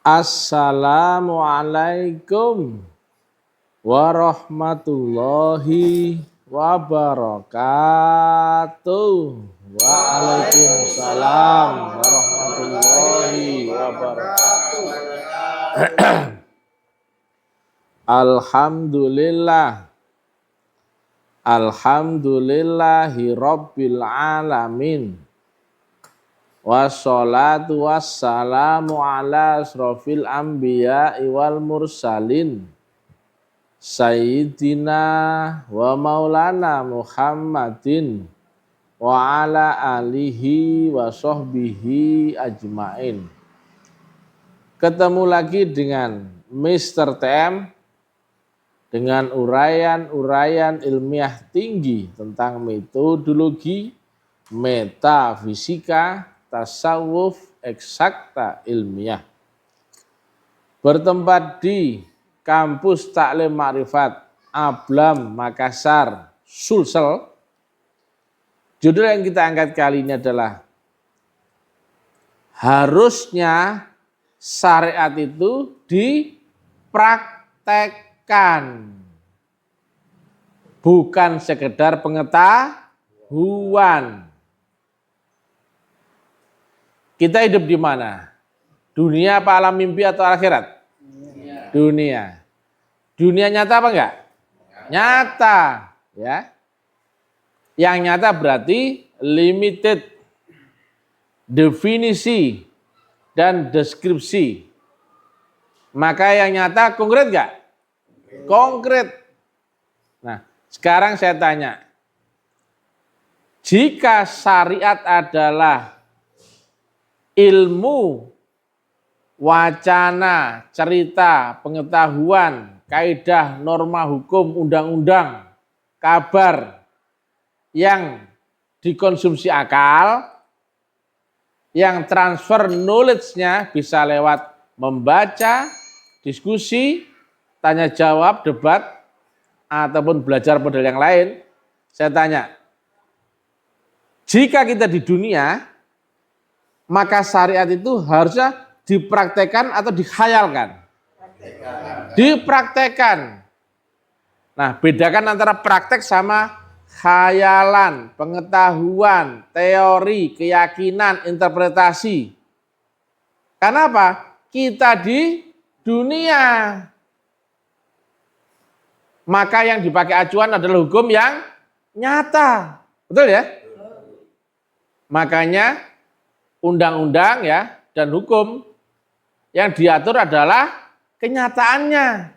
Assalamualaikum warahmatullahi wabarakatuh. Waalaikumsalam warahmatullahi wabarakatuh. Alhamdulillah. Alhamdulillahi rabbil alamin. Wassalatu wassalamu ala asrofil anbiya'i wal mursalin Sayyidina wa maulana Muhammadin wa ala alihi wa sahbihi ajmain. Ketemu lagi dengan Mr. TM dengan uraian-uraian ilmiah tinggi tentang metodologi, metafisika, tasawuf, eksakta ilmiah. Bertempat di Kampus Taklim Ma'rifat Ablam Makassar, Sulsel. Judul yang kita angkat kali ini adalah harusnya syariat itu dipraktekkan, bukan sekedar pengetahuan. Kita hidup di mana? Dunia apa alam mimpi atau akhirat? Dunia. Dunia nyata apa enggak? Nyata, ya. Yang nyata berarti limited, definisi dan deskripsi. Maka yang nyata konkret enggak? Konkret. Nah, sekarang saya tanya. Jika syariat adalah ilmu, wacana, cerita, pengetahuan, kaidah, norma hukum, undang-undang, kabar yang dikonsumsi akal, yang transfer knowledge-nya bisa lewat membaca, diskusi, tanya jawab, debat, ataupun belajar model yang lain. Saya tanya, jika kita di dunia, maka syariat itu harusnya dipraktekkan atau dikhayalkan? Dipraktekkan. Nah, bedakan antara praktek sama khayalan, pengetahuan, teori, keyakinan, interpretasi. Karena apa? Kita di dunia. Maka yang dipakai acuan adalah hukum yang nyata. Betul ya? Makanya undang-undang ya dan hukum yang diatur adalah kenyataannya.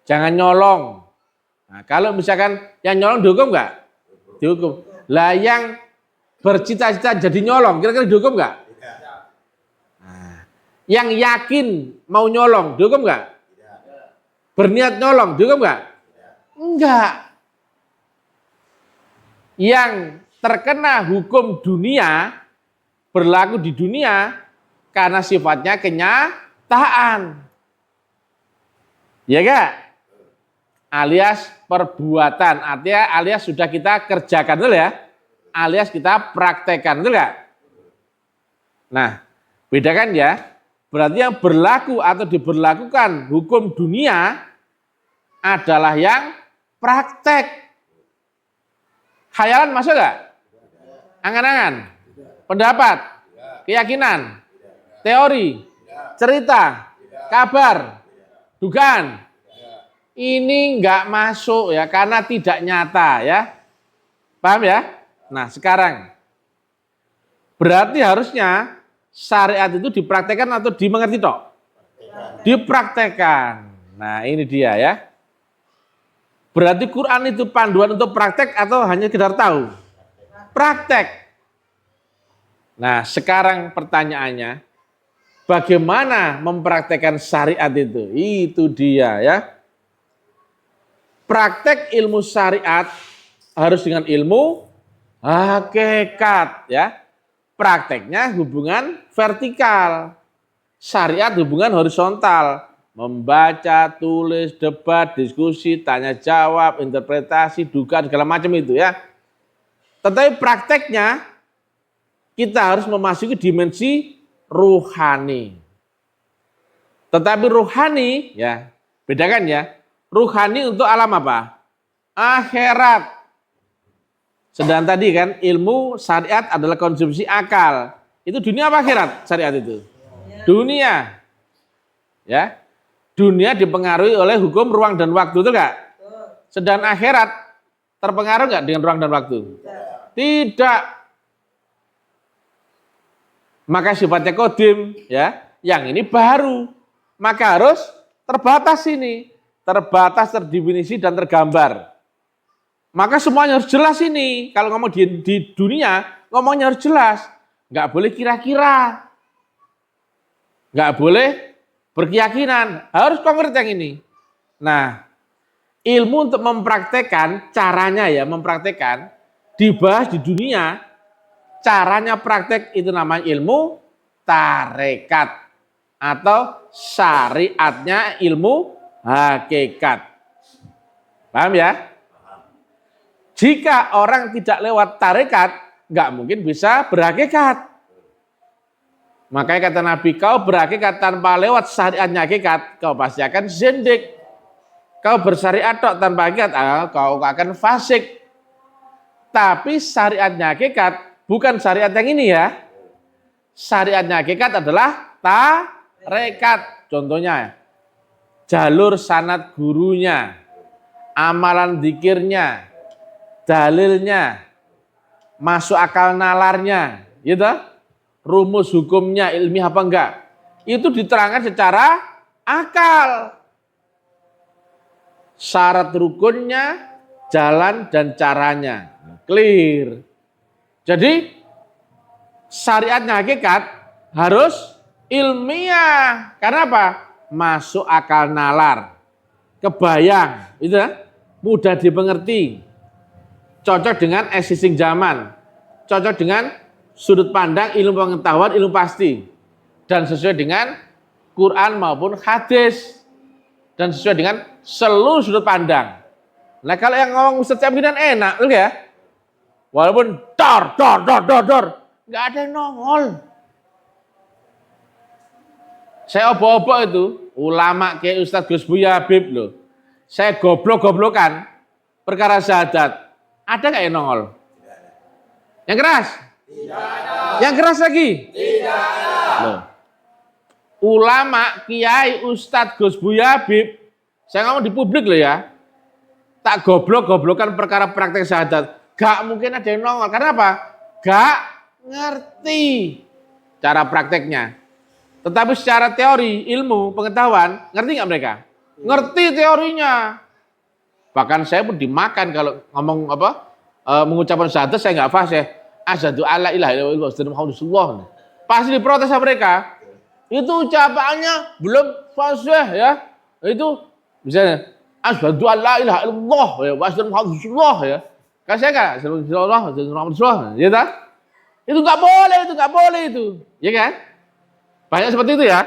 Jangan nyolong. Nah, kalau misalkan yang nyolong dihukum enggak? Dihukum. Lah yang bercita-cita jadi nyolong, kira-kira dihukum enggak? Nah, yang yakin mau nyolong, dihukum enggak? Berniat nyolong, dihukum enggak? Enggak. Yang terkena hukum dunia, berlaku di dunia karena sifatnya kenyataan. Ya enggak? Alias perbuatan, artinya alias sudah kita kerjakan dulu ya. Alias kita praktekkan dulu enggak? Nah, bedakan ya. Berarti yang berlaku atau diberlakukan hukum dunia adalah yang praktek. Khayalan masuk enggak? Angan-angan? Pendapat, keyakinan, teori, cerita, kabar, dugaan. Ini enggak masuk ya karena tidak nyata ya. Paham ya? Nah, sekarang berarti harusnya syariat itu dipraktekkan atau dimengerti toh? Dipraktekkan. Nah, ini dia ya. Berarti Quran itu panduan untuk praktek atau hanya sekedar tahu? Praktek. Nah, sekarang pertanyaannya, bagaimana mempraktekkan syariat itu? Itu dia ya. Praktek ilmu syariat harus dengan ilmu hakikat ya. Prakteknya hubungan vertikal. Syariat hubungan horizontal. Membaca, tulis, debat, diskusi, tanya jawab, interpretasi, dugaan, segala macam itu ya. Tetapi prakteknya kita harus memasuki dimensi ruhani. Tetapi ruhani, ya bedakan ya. Ruhani untuk alam apa? Akhirat. Sedang tadi kan ilmu syariat adalah konsumsi akal. Itu dunia apa akhirat syariat itu? Dunia. Ya. Dunia dipengaruhi oleh hukum ruang dan waktu, itu enggak? Sedang akhirat terpengaruh enggak dengan ruang dan waktu? Tidak. Maka sifatnya kodim, ya. Yang ini baru. Maka harus terbatas ini. Terbatas, terdefinisi, dan tergambar. Maka semuanya harus jelas ini. Kalau ngomong di dunia, ngomongnya harus jelas. Nggak boleh kira-kira. Nggak boleh berkeyakinan. Harus konkret yang ini. Nah, ilmu untuk mempraktekkan, caranya ya, mempraktekkan, dibahas di dunia, caranya praktek itu namanya ilmu tarekat. Atau syariatnya ilmu hakikat. Paham ya? Jika orang tidak lewat tarekat, nggak mungkin bisa berhakikat. Makanya kata Nabi, kau berhakikat tanpa lewat syariatnya hakikat, kau pasti akan zindik. Kau bersyariat tanpa hakikat, kau akan fasik. Tapi syariatnya hakikat, bukan syariat yang ini ya. Syariatnya hakikat adalah tarekat. Contohnya, jalur sanad gurunya, amalan zikirnya, dalilnya, masuk akal nalarnya, gitu. Rumus hukumnya ilmiah apa enggak? Itu diterangkan secara akal. Syarat rukunnya, jalan dan caranya. Clear. Jadi syariatnya hakikat harus ilmiah. Karena apa? Masuk akal nalar. Kebayang, itu mudah dimengerti. Cocok dengan existing zaman, cocok dengan sudut pandang ilmu pengetahuan, ilmu pasti, dan sesuai dengan Quran maupun hadis, dan sesuai dengan seluruh sudut pandang. Nah kalau yang ngomong Ustaz Syamsuddin enak, loh ya, walaupun dor, nggak ada yang nongol. Saya obok-obok itu, ulama kayak Ustaz Gus Buya Habib loh, saya goblok-goblokan perkara syahadat. Ada nggak yang nongol? Yang keras? Tidak ada. Yang keras lagi? Tidak ada. Loh. Ulama, kiai, Ustadz Gus Buya Habib, saya ngomong di publik loh ya, tak goblok-goblokan perkara praktek syahadat. Gak mungkin ada yang nongol. Karena apa? Gak ngerti cara prakteknya. Tetapi secara teori, ilmu, pengetahuan, ngerti nggak mereka? Ngerti teorinya. Bahkan saya pun dimakan kalau ngomong mengucapkan syahadat saya nggak fasih. Asyhadu alla ilaha illallah wa Muhammadur Rasulullah. Pasti diprotes sama mereka. Itu ucapannya belum fasih ya. Itu misalnya asyhadu alla ilaha illallah wa Muhammadur Rasulullah ya. Kan saya kan Rasulullah Muhammadur Rasulullah ya tak? Itu nggak boleh itu. Ya kan? Banyak seperti itu ya.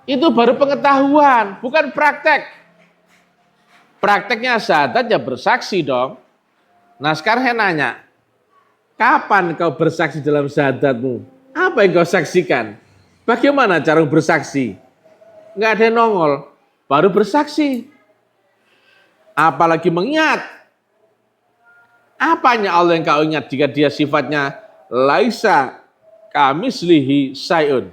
Itu baru pengetahuan, bukan praktek. Prakteknya syahadat ya bersaksi dong. Nah sekarang saya nanya, kapan kau bersaksi dalam syahadatmu? Apa yang kau saksikan? Bagaimana cara bersaksi? Nggak ada yang nongol, baru bersaksi. Apalagi mengingat. Apanya Allah yang kau ingat jika dia sifatnya laisa kamislihi syai'un.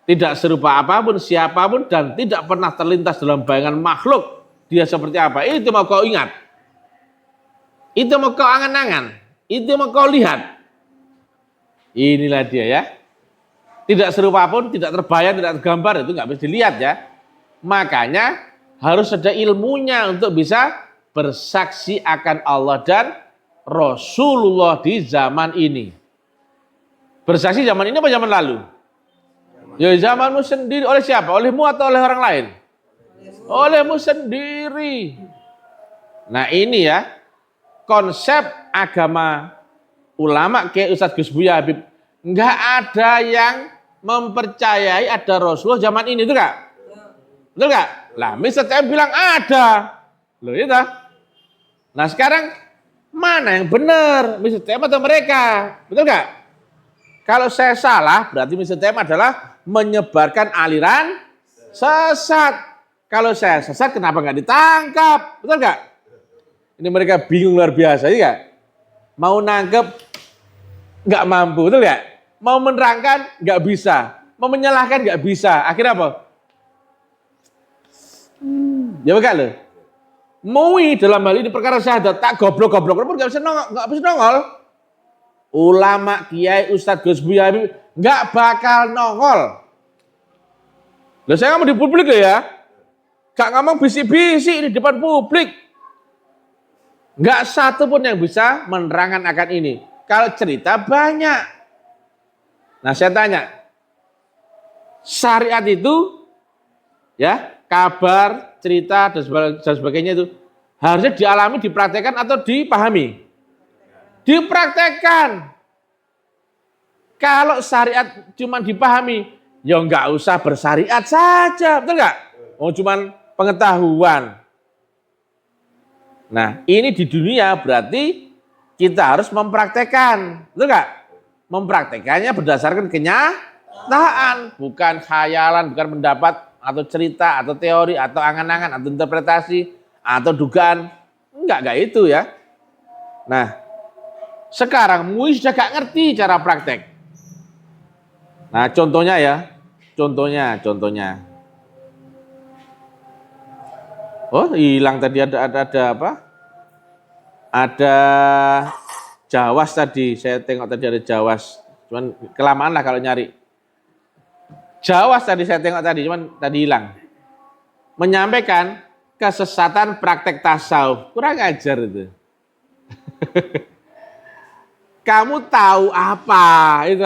Tidak serupa apapun, siapapun, dan tidak pernah terlintas dalam bayangan makhluk. Dia seperti apa? Itu mau kau ingat. Itu mau kau angan-angan. Itu mau kau lihat. Inilah dia ya. Tidak serupa pun, tidak terbayang, tidak tergambar. Itu nggak bisa dilihat ya. Makanya harus ada ilmunya untuk bisa bersaksi akan Allah dan Rasulullah di zaman ini. Bersaksi zaman ini apa zaman lalu? Ya zamanmu sendiri. Oleh siapa? Olehmu atau oleh orang lain? Olehmu sendiri. Nah ini ya, konsep agama ulama kayak Ustadz Gus Buya Habib, nggak ada yang mempercayai ada Rasulullah zaman ini, itu nggak? Betul nggak? Lah, misalnya saya bilang ada, loh itu. Nah sekarang mana yang benar? Misalnya atau mereka, betul nggak? Kalau saya salah, berarti misi TM adalah menyebarkan aliran sesat. Kalau saya sesat, kenapa nggak ditangkap? Betul nggak? Ini mereka bingung luar biasa, ya? Mau nangkep, nggak mampu, betul nggak? Mau menerangkan, nggak bisa. Mau menyalahkan, nggak bisa. Akhirnya apa? Ya enggak loh. MUI dalam hal ini perkara syahadat tak goblok-goblok pun nggak bisa nongol. Ulama, kiai, ustadz, Gus Buya nggak bakal nongol. Loh, saya ngomong di publik loh ya, nggak ngomong bisik-bisik di depan publik. Nggak satu pun yang bisa menerangkan akan ini. Kalau cerita banyak. Nah saya tanya, syariat itu ya, kabar, cerita, dan sebagainya itu harusnya dialami, dipraktekkan atau dipahami? Dipraktekkan. Kalau syariat cuma dipahami, ya nggak usah bersyariat saja, betul nggak? Oh, cuma pengetahuan. Nah, ini di dunia berarti kita harus mempraktekkan, betul nggak? Mempraktekannya berdasarkan kenyataan, bukan khayalan, bukan pendapat, atau cerita, atau teori, atau angan-angan, atau interpretasi, atau dugaan. Enggak itu ya. Nah, sekarang MUI sudah gak ngerti cara praktek. Nah, contohnya ya. Contohnya. Oh, hilang tadi ada apa? Ada Jawas tadi. Saya tengok tadi ada Jawas. Cuman kelamaan lah kalau nyari. Jawas tadi saya tengok tadi, cuman tadi hilang. Menyampaikan kesesatan praktek tasawuf. Kurang ajar itu. Kamu tahu apa itu?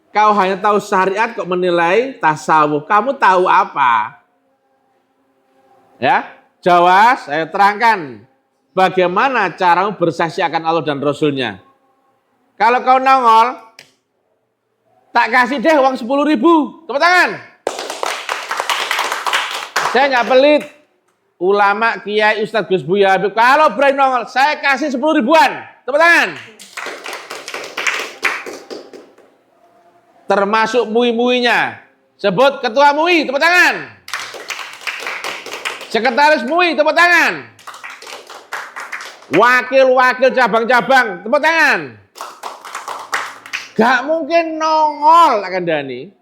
Kau hanya tahu syariat kok menilai tasawuf. Kamu tahu apa? Ya, Jawas, saya terangkan bagaimana caramu bersaksi akan Allah dan Rasulnya. Kalau kau nongol, tak kasih deh uang 10.000. Tepuk tangan. Saya nggak pelit. Ulama, kiai, ustadz, Gus Buya, kalau berani nongol, saya kasih 10 ribuan. Tepuk tangan. Termasuk MUI-MUI-nya. Sebut ketua MUI, tepuk tangan. Sekretaris MUI, tepuk tangan. Wakil-wakil cabang-cabang, tepuk tangan. Gak mungkin nongol akan Dani.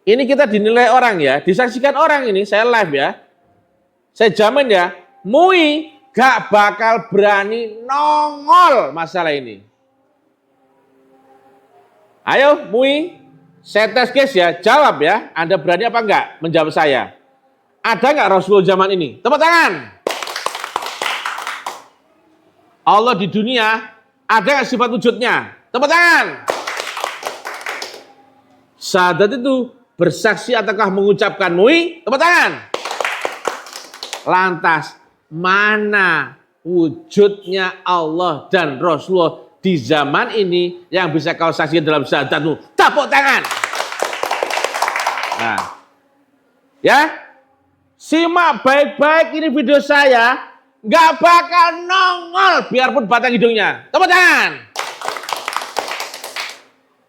Ini kita dinilai orang ya, disaksikan orang ini, saya live ya. Saya jamin ya, MUI gak bakal berani nongol masalah ini. Ayo MUI, saya tes case ya, jawab ya. Anda berani apa enggak menjawab saya? Ada enggak Rasulullah zaman ini? Tepuk tangan. Allah di dunia, ada enggak sifat wujudnya? Tepuk tangan. Syahadat itu bersaksi ataukah mengucapkan MUI? Tepuk tangan. Lantas, mana wujudnya Allah dan Rasulullah di zaman ini yang bisa kau saksikan dalam syahadatmu? Tepuk tangan. Nah, ya, simak baik-baik ini video saya, nggak bakal nongol biarpun batang hidungnya. Tepuk tangan.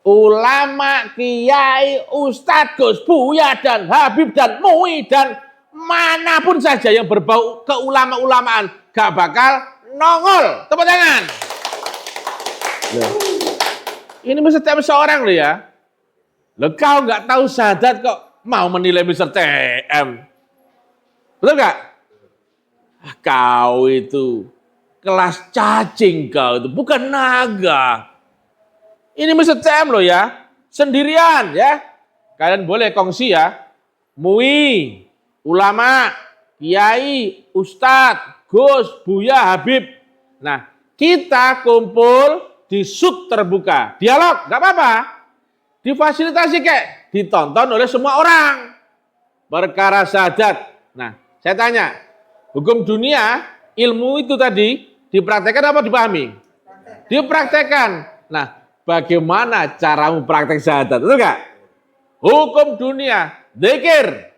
Ulama, kiai, ustadz, Gus Buya dan Habib dan MUI dan manapun saja yang berbau keulama-ulamaan gak bakal nongol. Tepuk tangan. Ini Mr. TM seorang loh ya. Loh, kau nggak tahu syahadat kok mau menilai Mr. TM. Betul nggak? Kau itu kelas cacing, kau itu bukan naga. Ini Mr. TM loh ya, sendirian ya. Kalian boleh kongsi ya. MUI, ulama, kiai, ustadz, Gus, Buya, Habib. Nah, kita kumpul di sub terbuka, dialog, gak apa-apa, difasilitasi kayak ditonton oleh semua orang. Perkara syahadat. Nah, saya tanya, hukum dunia, ilmu itu tadi dipraktekkan apa dipahami? Dipraktekkan. Nah, bagaimana caramu praktek syahadat? Betul gak? Hukum dunia, dzikir.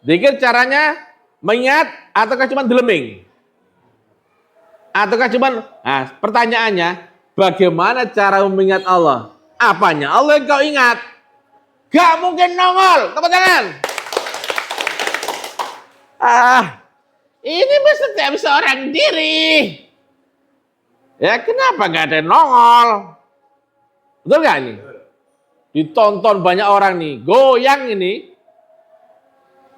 Dzikir caranya mengingat ataukah cuma deleming? Ataukah cuma, nah pertanyaannya, bagaimana cara mengingat Allah? Apanya Allah yang kau ingat? Gak mungkin nongol. Tepuk tangan. Ini setiap seorang diri. Ya kenapa gak ada yang nongol? Betul gak ini? Ditonton banyak orang nih, goyang ini.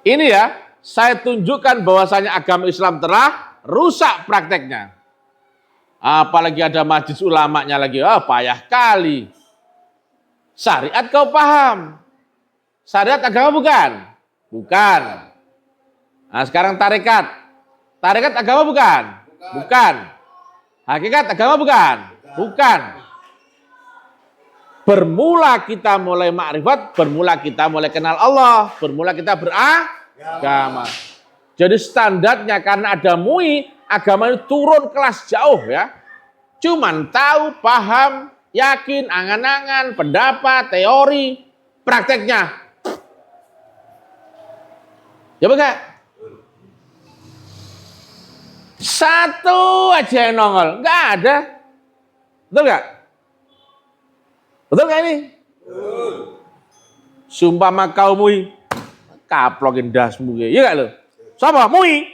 Ini ya, saya tunjukkan bahwasanya agama Islam telah rusak prakteknya. Apalagi ada majelis ulamanya lagi, payah kali. Syariat kau paham? Syariat agama bukan? Bukan. Nah sekarang tarekat. Tarekat agama bukan? Bukan. Hakikat agama bukan? Bukan. Bermula kita mulai makrifat, bermula kita mulai kenal Allah, bermula kita beragama. Jadi standarnya karena ada MUI, agama itu turun kelas jauh ya. Cuman tahu, paham, yakin, angan-angan, pendapat, teori, prakteknya. Ya betul? Satu aja yang nongol, nggak ada. Betul nggak? Betul nggak ini? Sumpah kau MUI, kaplokin dasmu, iya nggak lo? Siapa? MUI?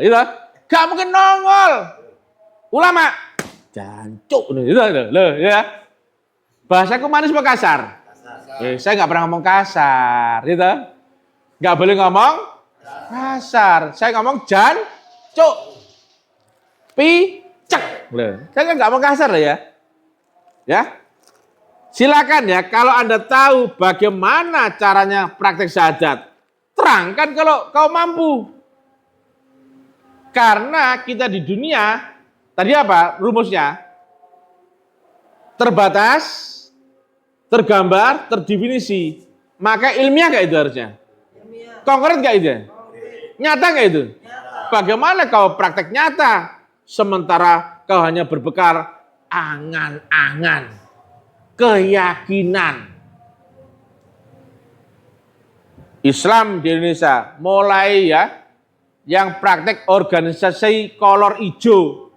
Itu, gak mungkin nongol. Ulama, jancuk nih, itu loh, ya. Bahasaku manis apa kasar? Saya nggak pernah ngomong kasar, gitu. Nggak boleh ngomong kasar. Saya ngomong jancuk, picek, loh. Saya nggak ngomong kasar loh ya. Ya. Silakan ya, kalau Anda tahu bagaimana caranya praktek syahadat, terangkan kalau kau mampu. Karena kita di dunia, tadi apa rumusnya? Terbatas, tergambar, terdefinisi. Maka ilmiah gak itu harusnya? Konkret gak itu? Nyata gak itu? Bagaimana kau praktek nyata, sementara kau hanya berbekal angan-angan, keyakinan. Islam di Indonesia mulai ya, yang praktek organisasi kolor hijau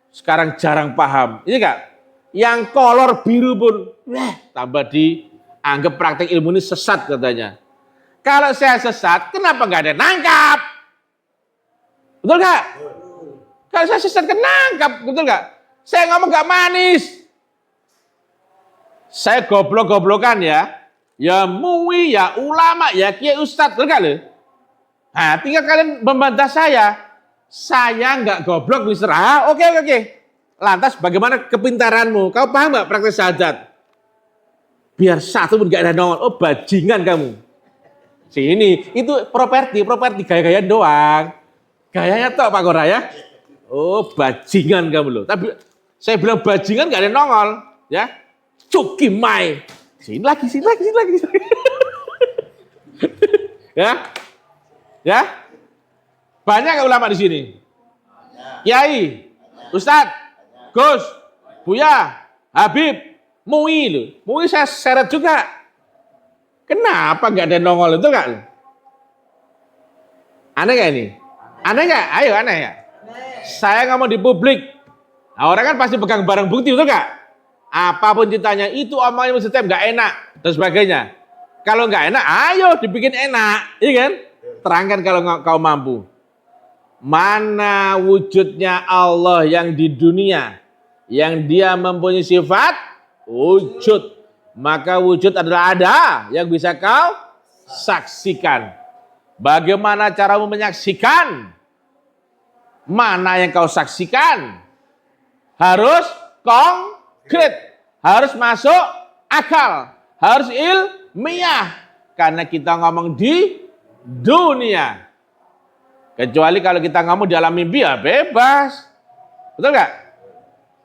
sekarang jarang paham. Ini enggak? Yang kolor biru pun tambah dianggap praktek ilmu ini sesat katanya. Kalau saya sesat, kenapa enggak ada nangkap? Betul enggak? Kalau saya sesat kan nangkap, betul enggak? Saya ngomong enggak manis. Saya goblok-goblokan ya. Ya MUI, ya ulama, ya kiai ustadz, betul enggak loh? Nah, tinggal kalian membantah saya. Saya enggak goblok, Mister. Oke. Lantas bagaimana kepintaranmu? Kau paham enggak praktek syahadat? Biar satu pun enggak ada nongol. Oh, bajingan kamu. Sini, itu properti gaya-gayaan doang. Gayanya tok Pak Gora ya. Oh, bajingan kamu loh. Tapi saya bilang bajingan enggak ada nongol, ya. Cuki mai. Sini lagi. Ya. Banyak ulama di sini. Kiai, Ustadz, Gus, Buya, Habib, MUI loh. MUI saya seret juga. Kenapa nggak ada nongol itu nggak? Aneh nggak ini? Aneh nggak? Ayo aneh ya. Saya ngomong di publik. Nah, orang kan pasti pegang barang bukti, betul nggak? Apapun ditanya, itu omongannya setiap nggak enak dan sebagainya. Kalau nggak enak, ayo dibikin enak, iya kan? Terangkan kalau kau mampu. Mana wujudnya Allah yang di dunia, yang dia mempunyai sifat wujud, maka wujud adalah ada yang bisa kau saksikan. Bagaimana caramu menyaksikan? Mana yang kau saksikan? Harus konkret, harus masuk akal, harus ilmiah. Karena kita ngomong di dunia. Kecuali kalau kita ngomong di alam mimpi ya bebas. Betul nggak?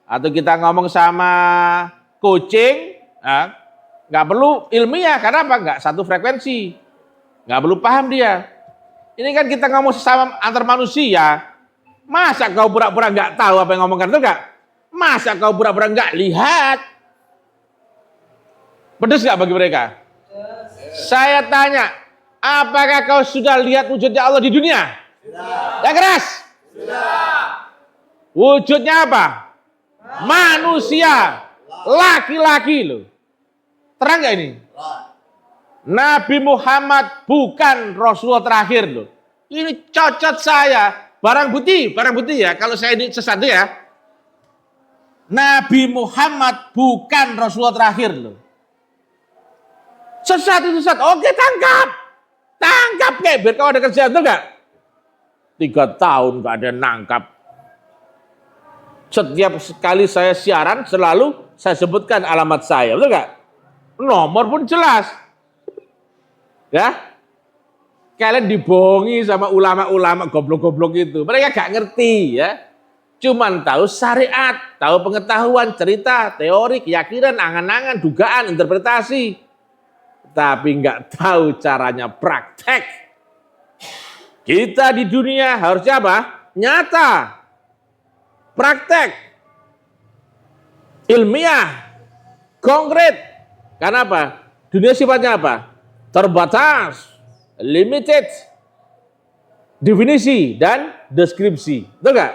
Atau kita ngomong sama kucing, nggak perlu ilmiah. Karena apa? Nggak satu frekuensi. Nggak perlu paham dia. Ini kan kita ngomong sesama antar manusia. Masa kau pura-pura nggak tahu apa yang ngomongkan, betul nggak? Masa kau pura-pura nggak lihat? Pedes nggak bagi mereka? Saya tanya, apakah kau sudah lihat wujudnya Allah di dunia? Sudah. Yang keras? Sudah. Wujudnya apa? manusia laki-laki loh. Terang nggak ini? Nabi Muhammad bukan Rasulullah terakhir loh. Ini cocot saya. Barang bukti ya. Kalau saya ini sesat ya. Nabi Muhammad bukan Rasulullah terakhir loh. Sesat itu sesat. Oke, tangkap kayak biar kau ada kerjaan tuh nggak? 3 tahun nggak ada nangkap. Setiap kali saya siaran selalu saya sebutkan alamat saya, betul nggak? Nomor pun jelas, ya. Kalian dibohongi sama ulama-ulama goblok-goblok itu. Mereka gak ngerti, ya. Cuman tahu syariat, tahu pengetahuan, cerita, teori, keyakinan, angan-angan, dugaan, interpretasi. Tapi nggak tahu caranya praktek. Kita di dunia harusnya apa? Nyata. Praktek. Ilmiah. Konkret. Karena apa? Dunia sifatnya apa? Terbatas. Limited. Definisi dan deskripsi. Betul nggak?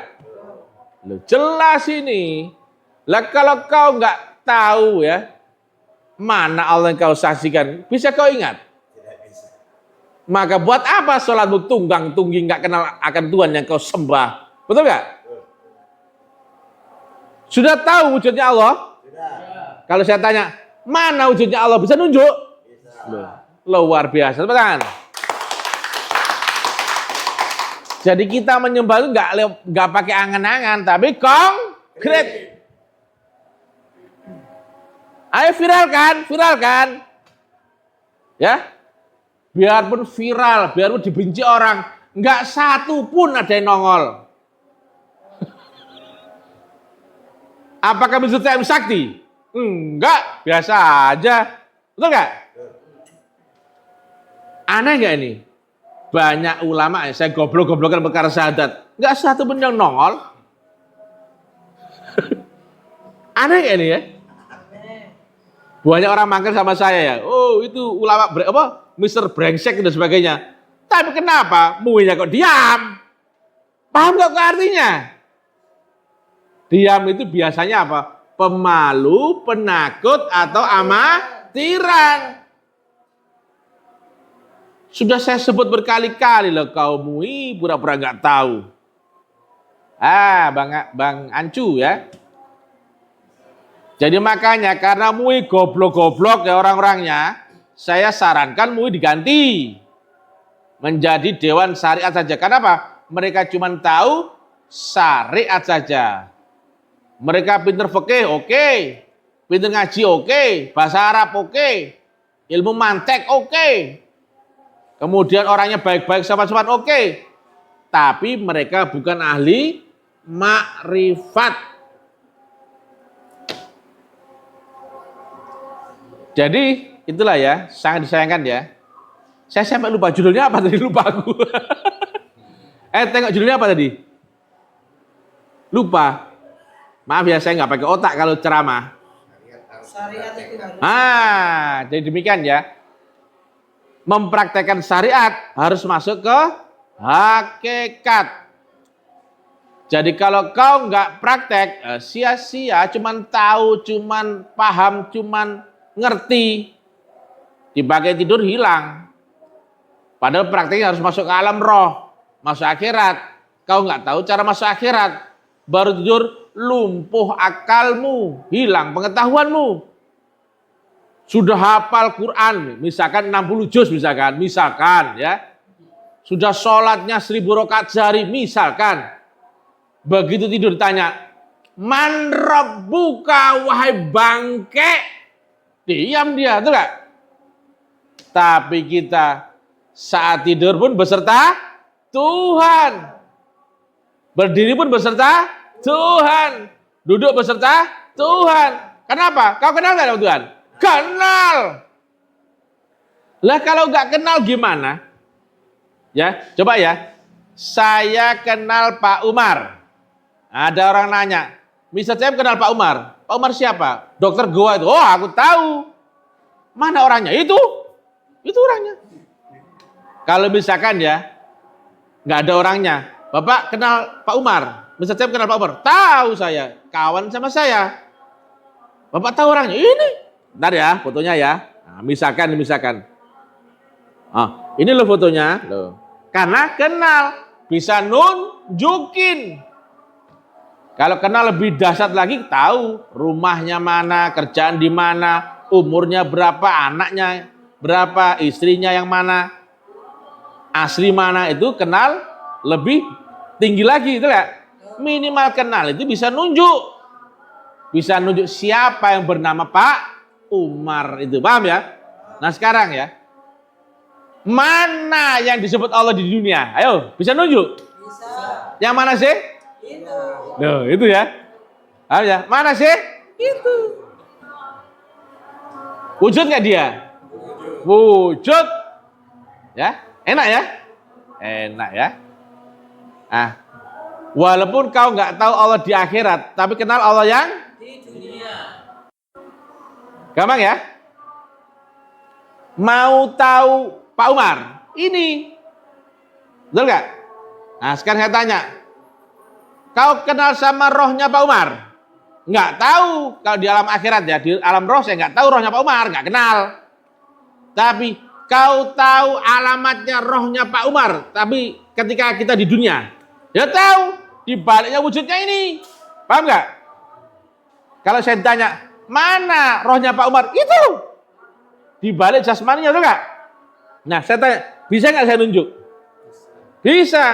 Jelas ini. Lah kalau kau nggak tahu ya, mana Allah yang kau saksikan? Bisa kau ingat? Tidak bisa. Maka buat apa sholatmu tunggang tunggi nggak kenal akan Tuhan yang kau sembah? Betul nggak? Sudah tahu wujudnya Allah? Sudah. Kalau saya tanya, mana wujudnya Allah? Bisa nunjuk? Bisa. Luar biasa, teman-teman. Jadi kita menyembah itu nggak pakai angan-angan, tapi konkret. Ayo viralkan. Ya. Biarpun viral, biarpun dibenci orang, nggak satu pun ada yang nongol. Apakah bisa TM sakti? Enggak, biasa aja. Betul nggak? Aneh nggak ini? Banyak ulama, saya goblok-goblokan perkara syahadat, nggak satu pun yang nongol. Aneh nggak ini ya? Banyak orang mangkir sama saya ya. Oh, itu ulama Mr. Brengsek dan sebagainya. Tapi kenapa muinya kok diam? Paham nggak artinya? Diam itu biasanya apa? Pemalu, penakut, atau amatiran. Sudah saya sebut berkali-kali loh, kau mui pura-pura nggak tahu. Bang Ancu ya. Jadi makanya karena MUI goblok-goblok ya orang-orangnya, saya sarankan MUI diganti menjadi Dewan Syariat saja. Kenapa? Mereka cuma tahu syariat saja. Mereka pinter fikih, oke. Pinter ngaji, oke. Bahasa Arab, oke. Ilmu mantek, oke. Kemudian orangnya baik-baik, sopan-sopan, oke. Tapi mereka bukan ahli makrifat. Jadi itulah ya, sangat disayangkan ya. Saya sampai lupa judulnya apa tadi, lupa aku. Tengok judulnya apa tadi? Lupa. Maaf ya, saya nggak pakai otak kalau ceramah. Syariat itu harus. Jadi demikian ya. Mempraktekkan syariat harus masuk ke hakikat. Jadi kalau kau nggak praktek, sia-sia, cuman tahu, cuman paham, cuman ngerti, dipakai tidur hilang. Padahal prakteknya harus masuk ke alam roh, masuk akhirat. Kau nggak tahu cara masuk akhirat, baru tidur lumpuh akalmu, hilang pengetahuanmu. Sudah hafal Quran, misalkan 60 juz misalkan ya. Sudah sholatnya 1000 rakaat sehari misalkan. Begitu tidur ditanya, "Man rabbuka wahai bangke?" Diam dia, betul gak? Tapi kita saat tidur pun beserta Tuhan. Berdiri pun beserta Tuhan. Duduk beserta Tuhan. Kenapa? Kau kenal gak sama Tuhan? Kenal. Lah kalau gak kenal gimana? Ya, coba ya. Saya kenal Pak Umar. Ada orang nanya, Mister saya kenal Pak Umar. Pak Umar siapa? Dokter Goa itu. Oh, aku tahu. Mana orangnya? Itu orangnya. Kalau misalkan ya, nggak ada orangnya. Bapak kenal Pak Umar? Mr. Cem kenal Pak Umar? Tahu saya, kawan sama saya. Bapak tahu orangnya? Ini. Bentar ya, fotonya ya. Nah, misalkan. Ini loh fotonya. Loh. Karena kenal, bisa nunjukin. Kalau kenal lebih dahsyat lagi, tahu rumahnya mana, kerjaan di mana, umurnya berapa, anaknya berapa, istrinya yang mana, asli mana, itu kenal lebih tinggi lagi, itu ya. Minimal kenal itu bisa nunjuk siapa yang bernama Pak Umar itu, paham ya? Nah sekarang ya, mana yang disebut Allah di dunia? Ayo, bisa nunjuk? Bisa. Yang mana sih? Itu. Loh, itu ya. Paham ya? Mana sih? Itu. Wujud nggak dia? Wujud. Ya, enak ya? Enak ya. Walaupun kau nggak tahu Allah di akhirat, tapi kenal Allah yang di dunia. Gampang ya? Mau tahu Pak Umar? Ini. Betul nggak? Nah, sekarang saya tanya. Kau kenal sama rohnya Pak Umar? Nggak tahu. Kalau di alam akhirat ya, di alam roh saya nggak tahu rohnya Pak Umar, nggak kenal. Tapi kau tahu alamatnya rohnya Pak Umar, tapi ketika kita di dunia, ya tahu di baliknya wujudnya ini. Paham nggak? Kalau saya tanya, mana rohnya Pak Umar? Itu. Di balik jasmaninya, tahu nggak? Nah, saya tanya, bisa nggak saya nunjuk? Bisa.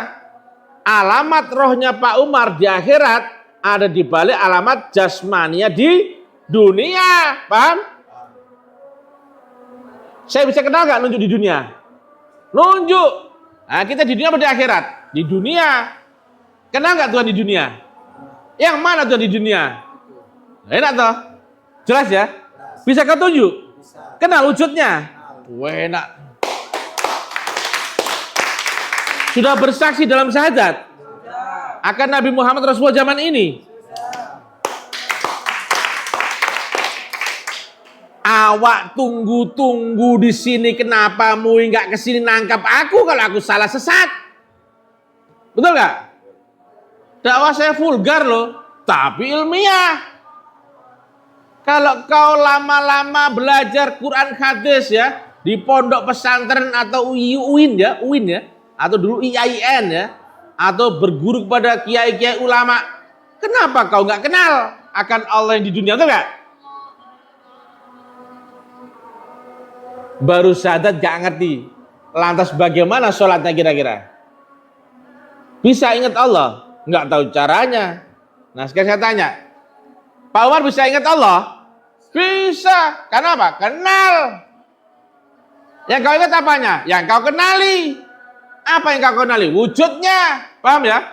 Alamat rohnya Pak Umar di akhirat ada di balik alamat jasmaninya di dunia. Paham? Saya bisa kenal nggak nunjuk di dunia? Nunjuk. Nah, kita di dunia atau di akhirat? Di dunia. Kenal nggak Tuhan di dunia? Yang mana Tuhan di dunia? Enak toh? Jelas ya? Bisa kau tunjuk? Kenal wujudnya? Enak. Sudah bersaksi dalam syahadat akan Nabi Muhammad Rasulullah zaman ini. Awak tunggu di sini, kenapa Mui nggak kesini nangkap aku kalau aku salah sesat? Betul nggak? Dakwah saya vulgar loh, tapi ilmiah. Kalau kau lama-lama belajar Quran hadis ya di pondok pesantren atau UIN ya, atau dulu IAIN ya, atau berguru kepada kiai-kiai ulama, kenapa kau nggak kenal akan Allah yang di dunia, betul nggak? Baru syahadat gak ngerti, lantas bagaimana sholatnya kira-kira? Bisa ingat Allah? Nggak tahu caranya. Nah sekarang saya tanya, Pak Umar bisa ingat Allah? Bisa. Karena apa? Kenal. Yang kau ingat apanya? Yang kau kenali. Apa yang kau kenali? Wujudnya. Paham ya?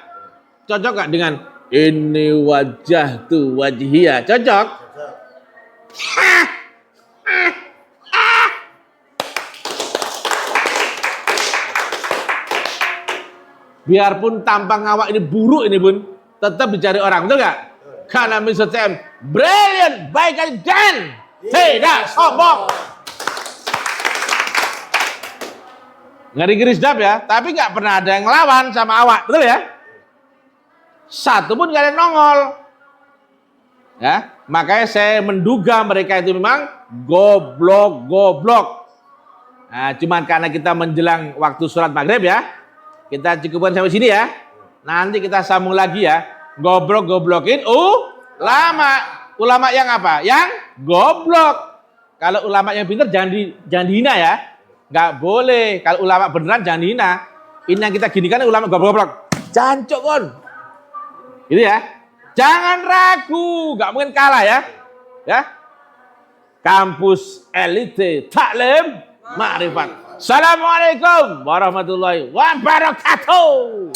Cocok gak dengan ini wajah tu wajhiyah? Cocok? Biarpun tampang awak ini buruk ini pun tetap dicari orang, betul nggak? Karena Mr. Cem brilliant, baik dan tidak sombong. Ngeri-ngeri sedap ya, tapi nggak pernah ada yang ngelawan sama awak, betul ya? Satu pun nggak ada yang nongol. Ya, makanya saya menduga mereka itu memang goblok. Nah, cuman karena kita menjelang waktu sholat maghrib ya. Kita cukupkan sampai sini ya. Nanti kita sambung lagi ya. Goblok-goblokin ulama. Ulama yang apa? Yang goblok. Kalau ulama yang pintar jangan dihina ya. Nggak boleh. Kalau ulama beneran jangan dihina. Ini yang kita gini kan ulama goblok-goblok. Jancuk kon. Gitu ya. Jangan ragu. Nggak mungkin kalah ya. Ya. Kampus Elite Taklim Ma'rifat. Assalamualaikum warahmatullahi wabarakatuh.